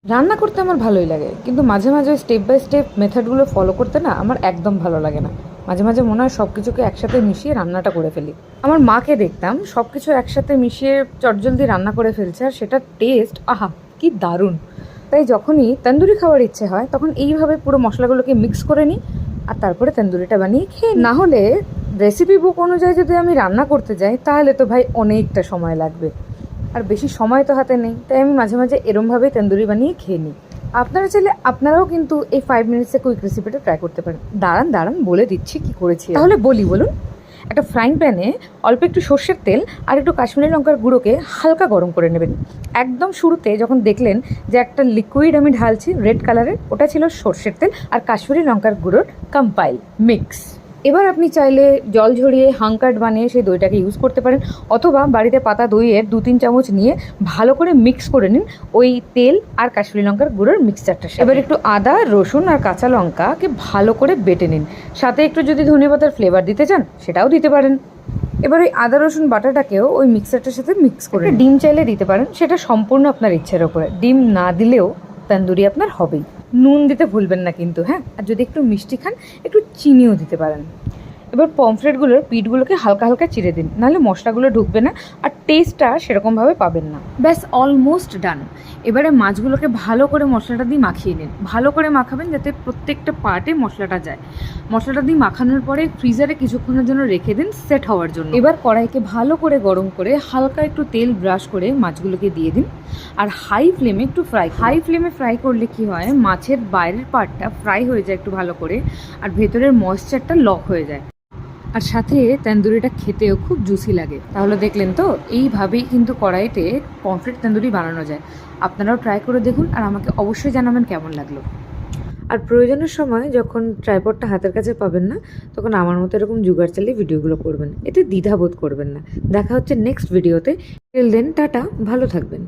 রান্না করতে আমার ভালোই লাগে, কিন্তু মাঝে মাঝে স্টেপ বাই স্টেপ মেথডগুলো ফলো করতে না আমার একদম ভালো লাগে না। মাঝে মাঝে মনে হয় সব কিছুকে একসাথে মিশিয়ে রান্নাটা করে ফেলি। আমার মাকে দেখতাম সব কিছু একসাথে মিশিয়ে চটজলদি রান্না করে ফেলছে, আর সেটার টেস্ট আহা কি দারুণ। তাই যখনই তন্দুরি খাওয়ার ইচ্ছে হয় তখন এইভাবে পুরো মশলাগুলোকে মিক্স করে নিই, আর তারপরে তন্দুরিটা বানিয়ে খেয়ে নিই। না হলে রেসিপি বুক অনুযায়ী যদি আমি রান্না করতে যাই তাহলে তো ভাই অনেকটা সময় লাগবে, আর বেশি সময় তো হাতে নেই। তাই আমি মাঝে মাঝে এরমভাবেই তন্দুরি বানিয়ে খেয়ে নিই। আপনারা চাইলে আপনারাও কিন্তু এই 5 মিনিটসে কুইক রেসিপিটা ট্রাই করতে পারেন। দাঁড়ান দাঁড়ান বলে দিচ্ছি কি করেছি। তাহলে বলুন। একটা ফ্রাইং প্যানে অল্প একটু সর্ষের তেল আর একটু কাশ্মীরি লঙ্কার গুঁড়োকে হালকা গরম করে নেবেন। একদম শুরুতে যখন দেখলেন যে একটা লিকুইড আমি ঢালছি রেড কালারের, ওটা ছিল সর্ষের তেল আর কাশ্মীরি লঙ্কার গুঁড়োর কম্পাইল মিক্স। এবার আপনি চাইলে জল ঝরিয়ে হাঙ্কার্ড বানিয়ে সেই দইটাকে ইউজ করতে পারেন, অথবা বাড়িতে পাতা দইয়ের 2-3 চামচ নিয়ে ভালো করে মিক্স করে নিন ওই তেল আর কাশ্মীরি লঙ্কার গুঁড়োর মিক্সচারটা। এবার একটু আদা, রসুন আর কাঁচা লঙ্কাকে ভালো করে বেটে নিন। সাথে একটু যদি ধনেপাতার ফ্লেভার দিতে চান সেটাও দিতে পারেন। এবার ওই আদা রসুন বাটাটাকেও ওই মিক্সারটার সাথে মিক্স করে ডিম চাইলে দিতে পারেন, সেটা সম্পূর্ণ আপনার ইচ্ছের ওপরে। ডিম না দিলেও তন্দুরি আপনার হবেই। নুন দিতে ভুলবেন না কিন্তু, হ্যাঁ। আর যদি একটু মিষ্টি খান একটু চিনিও দিতে পারেন। এবার পমফ্রেটগুলোর পিঠগুলোকে হালকা হালকা চিড়ে দিন, নাহলে মশলাগুলো ঢুকবে না আর টেস্টটা সেরকমভাবে পাবেন না। ব্যাস অলমোস্ট ডান। এবারে মাছগুলোকে ভালো করে মশলাটা দিয়ে মাখিয়ে নিন। ভালো করে মাখাবেন যাতে প্রত্যেকটা পার্টে মশলাটা যায়। মশলাটা দিয়ে মাখানোর পরে ফ্রিজারে কিছুক্ষণের জন্য রেখে দিন সেট হওয়ার জন্য। এবার কড়াইকে ভালো করে গরম করে হালকা একটু তেল ব্রাশ করে মাছগুলোকে দিয়ে দিন, আর হাই ফ্লেমে ফ্রাই করলে কি হয়, মাছের বাইরের পার্টটা ফ্রাই হয়ে যায় একটু ভালো করে, আর ভেতরের ময়েশ্চারটা লক হয়ে যায়, আর সাথে তন্দুরিটা খেতেও খুব জুসি লাগে। তাহলে দেখলেন তো, এইভাবেই কিন্তু কড়াইতে পমফ্রেট তন্দুরি বানানো যায়। আপনারাও ট্রাই করে দেখুন আর আমাকে অবশ্যই জানাবেন কেমন লাগলো। আর প্রয়োজনের সময় যখন ট্রাইপডটা হাতের কাছে পাবেন না, তখন আমার মতো এরকম জোগাড় চালিয়ে ভিডিওগুলো করবেন, এতে দ্বিধাবোধ করবেন না। দেখা হচ্ছে নেক্সট ভিডিওতে। টিল দেন টাটা, ভালো থাকবেন।